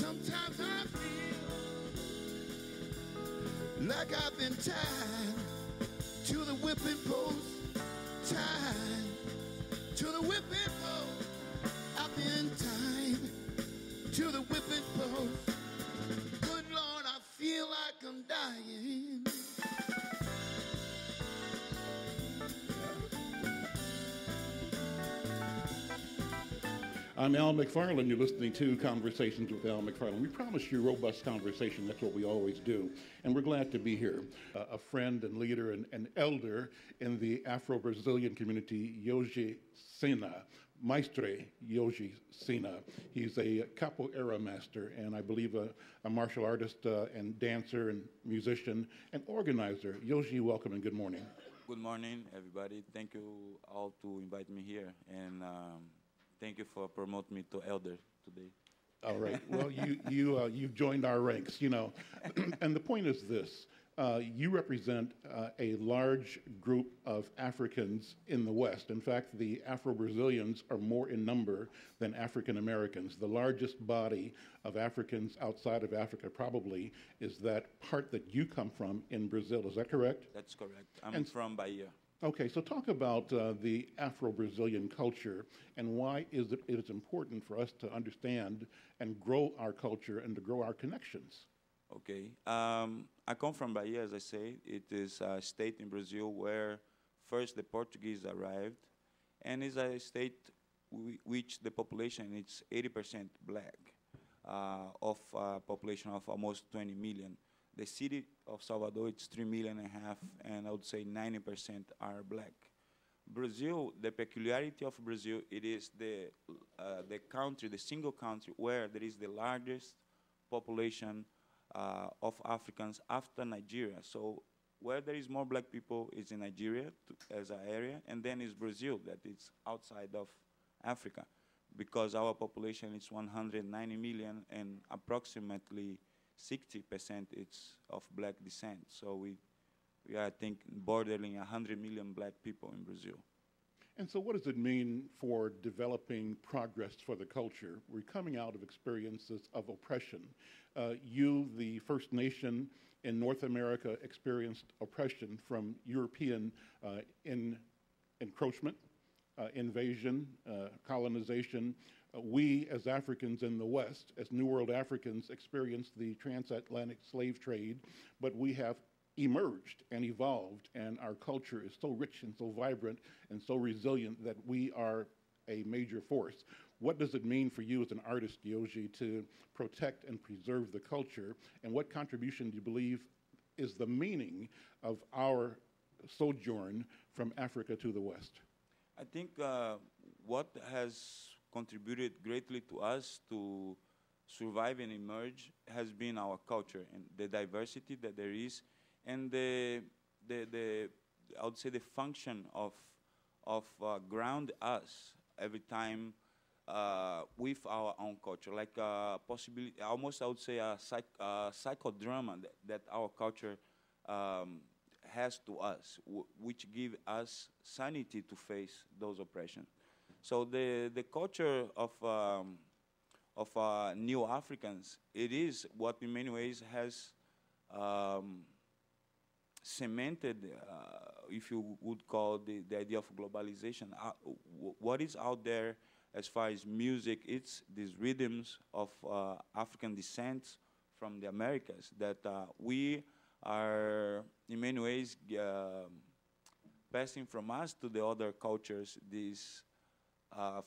Sometimes I feel like I've been tied to the whipping post, tied to the whipping post. I've been tied to the whipping post. Good Lord, I feel like I'm dying. I'm Al McFarlane. You're listening to Conversations with Al McFarlane. We promise you robust conversation. That's what we always do. And we're glad to be here. A friend and leader and an elder in the Afro-Brazilian community, Yoji Sena, Maestre Yoji Sena. He's a capoeira master and I believe a martial artist and dancer and musician and organizer. Yoji, welcome and good morning. Good morning, everybody. Thank you all to invite me here. And thank you for promoting me to elder today. All right. Well, you've joined our ranks, you know. And the point is this. You represent a large group of Africans in the West. In fact, the Afro-Brazilians are more in number than African Americans. The largest body of Africans outside of Africa probably is that part that you come from in Brazil. Is that correct? That's correct. I'm from Bahia. Okay, so talk about the Afro-Brazilian culture and why it is important for us to understand and grow our culture and to grow our connections. Okay. I come from Bahia, as I say. It is a state in Brazil where first the Portuguese arrived, and is a state which the population is 80% black, of a population of almost 20 million. The city of Salvador, it's 3.5 million, and I would say 90% are black. Brazil, the peculiarity of Brazil, it is the country, the single country where there is the largest population of Africans after Nigeria. So where there is more black people is in Nigeria as an area, and then is Brazil that is outside of Africa, because our population is 190 million and approximately 60% it's of black descent. So we are, I think, bordering 100 million black people in Brazil. And so what does it mean for developing progress for the culture? We're coming out of experiences of oppression. You, the First Nation in North America, experienced oppression from European encroachment, invasion, colonization. We, as Africans in the West, as New World Africans, experienced the transatlantic slave trade, but we have emerged and evolved, and our culture is so rich and so vibrant and so resilient that we are a major force. What does it mean for you as an artist, Yoji, to protect and preserve the culture, and what contribution do you believe is the meaning of our sojourn from Africa to the West? I think what has contributed greatly to us to survive and emerge has been our culture and the diversity that there is, and the I would say the function of ground us every time with our own culture, like possibility, almost I would say a psychodrama that our culture has to us, which give us sanity to face those oppressions. So the culture of New Africans, it is what in many ways has cemented, if you would call the idea of globalization. What is out there as far as music, it's these rhythms of African descent from the Americas that we are in many ways passing from us to the other cultures, these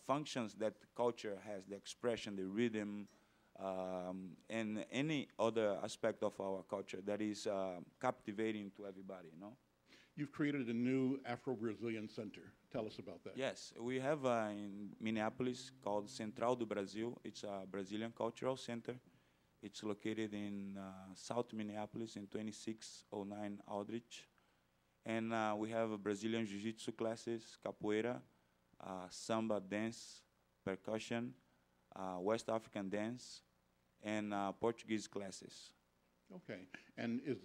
functions that culture has, the expression, the rhythm, and any other aspect of our culture that is captivating to everybody, you know? You've created a new Afro-Brazilian Center. Tell us about that. Yes, we have in Minneapolis called Central do Brasil. It's a Brazilian cultural center. It's located in South Minneapolis in 2609 Aldrich. And we have Brazilian Jiu-Jitsu classes, capoeira, samba dance, percussion, West African dance, and Portuguese classes. Okay. And is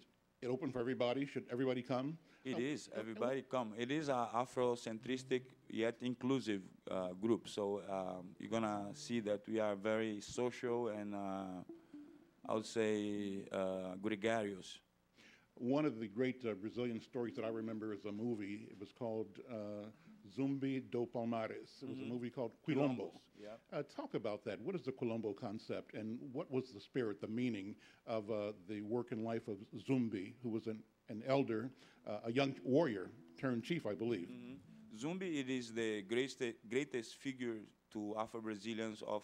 it open for everybody? Should everybody come? It is. Everybody come. It is an Afro-centristic yet inclusive group. So you're going to see that we are very social and I would say, gregarious. One of the great Brazilian stories that I remember is a movie. It was called Zumbi do Palmares. It was a movie called Quilombo. Yeah. Talk about that. What is the Quilombo concept, and what was the spirit, the meaning of the work and life of Zumbi, who was an elder, a young warrior turned chief, I believe? Zumbi, it is the greatest figure to Afro-Brazilians of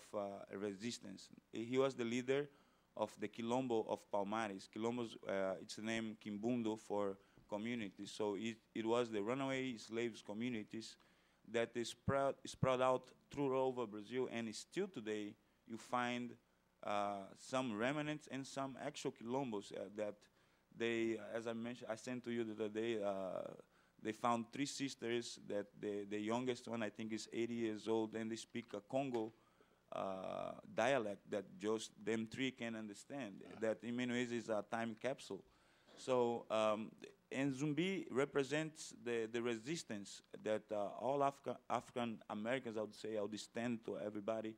resistance. He was the leader of the Quilombo of Palmares. Quilombo's, it's the name Quimbundo for community. So it was the runaway slaves communities that is spread out through over Brazil, and still today you find some remnants and some actual Quilombos that they, as I mentioned, I sent to you the other day, they found 3 sisters that the youngest one I think is 80 years old, and they speak a Congo dialect that just them 3 can understand. That in many ways is a time capsule. So, and Zumbi represents the resistance that all African Americans, I would say, I would stand to everybody,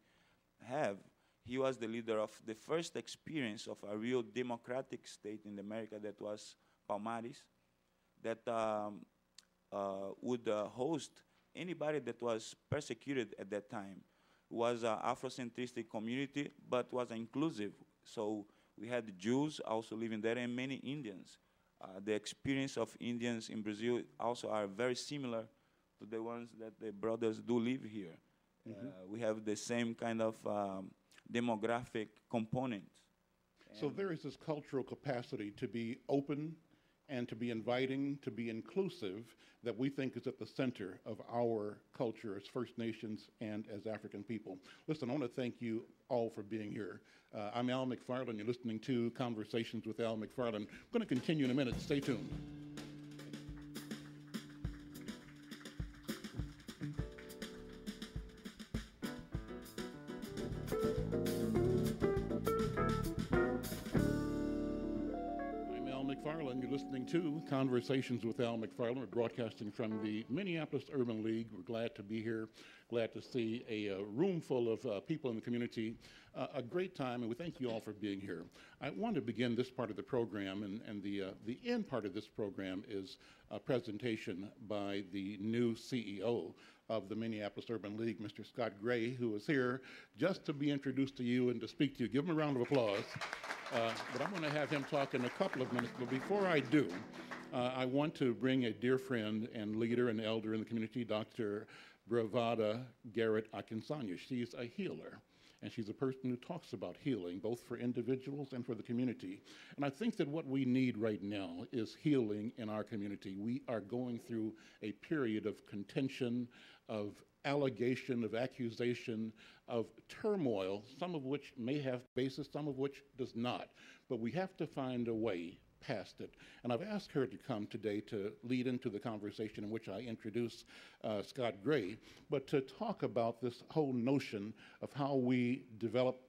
have. He was the leader of the first experience of a real democratic state in America, that was Palmares, that would host anybody that was persecuted at that time. It was an Afrocentristic community, but was inclusive. So we had Jews also living there, and many Indians. The experience of Indians in Brazil also are very similar to the ones that the brothers do live here. We have the same kind of demographic component. So there is this cultural capacity to be open and to be inviting, to be inclusive, that we think is at the center of our culture as First Nations and as African people. Listen, I want to thank you all for being here. I'm Al McFarlane. You're listening to Conversations with Al McFarlane. I'm going to continue in a minute. Stay tuned. You're listening to Conversations with Al McFarlane. We're broadcasting from the Minneapolis Urban League. We're glad to be here, glad to see a room full of people in the community. A great time, and we thank you all for being here. I want to begin this part of the program, and the end part of this program is a presentation by the new CEO of the Minneapolis Urban League, Mr. Scott Gray, who is here just to be introduced to you and to speak to you. Give him a round of applause. But I'm going to have him talk in a couple of minutes. But before I do, I want to bring a dear friend and leader and elder in the community, Dr. Bravada Garrett Akinsanya. She's a healer, and she's a person who talks about healing, both for individuals and for the community. And I think that what we need right now is healing in our community. We are going through a period of contention, of allegation, of accusation, of turmoil, some of which may have basis, some of which does not. But we have to find a way past it. And I've asked her to come today to lead into the conversation in which I introduce Scott Gray, but to talk about this whole notion of how we develop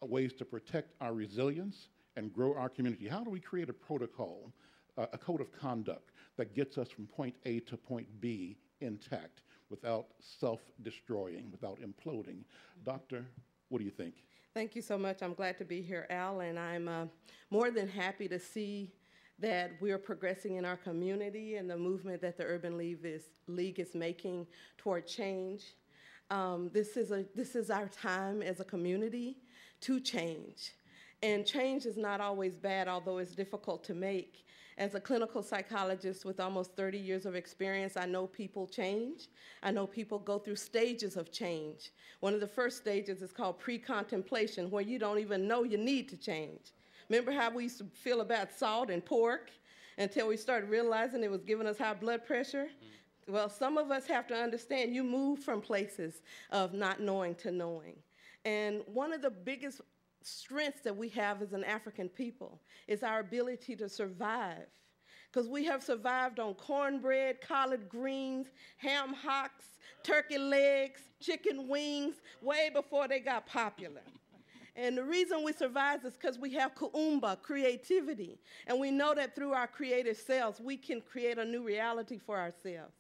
ways to protect our resilience and grow our community. How do we create a protocol, a code of conduct that gets us from point A to point B intact, without self-destroying, without imploding? Doctor, what do you think? Thank you so much. I'm glad to be here, Al, and I'm more than happy to see that we're progressing in our community and the movement that the Urban League is making toward change. This is our time as a community to change. And change is not always bad, although it's difficult to make. As a clinical psychologist with almost 30 years of experience, I know people change. I know people go through stages of change. One of the first stages is called pre-contemplation, where you don't even know you need to change. Remember how we used to feel about salt and pork until we started realizing it was giving us high blood pressure? Well, some of us have to understand you move from places of not knowing to knowing. And one of the biggest strengths that we have as an African people is our ability to survive. Because we have survived on cornbread, collard greens, ham hocks, turkey legs, chicken wings, way before they got popular. And the reason we survive is because we have kuumba, creativity. And we know that through our creative selves, we can create a new reality for ourselves.